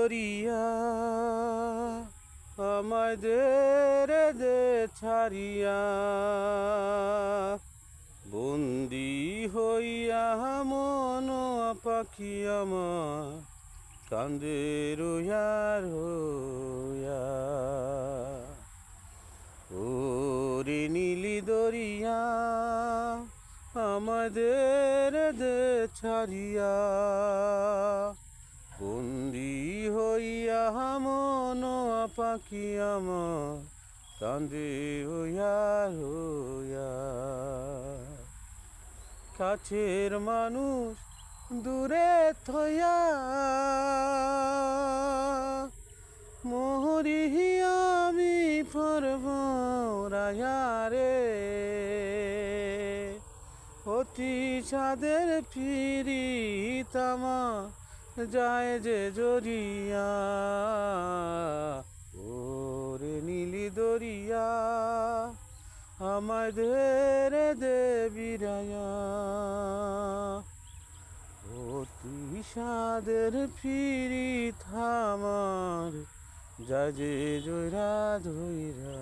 দরিয়া আমায় দে ছাড়িয়া, বন্দি হইয়া মন পাখি আমার কান্দে রোয়া রোয়া। ওরে নীলি দরিয়া আমাদের দে ছাড়িয়া, বন্দি হইয়া মন পাখি আমার কান্দে রোয়া রোয়া। কাছের মানুষ দূরে থয়া মোহরি আমি পরব রায়ারে, অতি সাদের ফিরিত আমার যায় যে জরিয়া। ওরে নীলি দরিয়া আমায় দে বিরায়া, অতি সাদের ফিরিত আমার যায় যে জয়রা ধৈরা।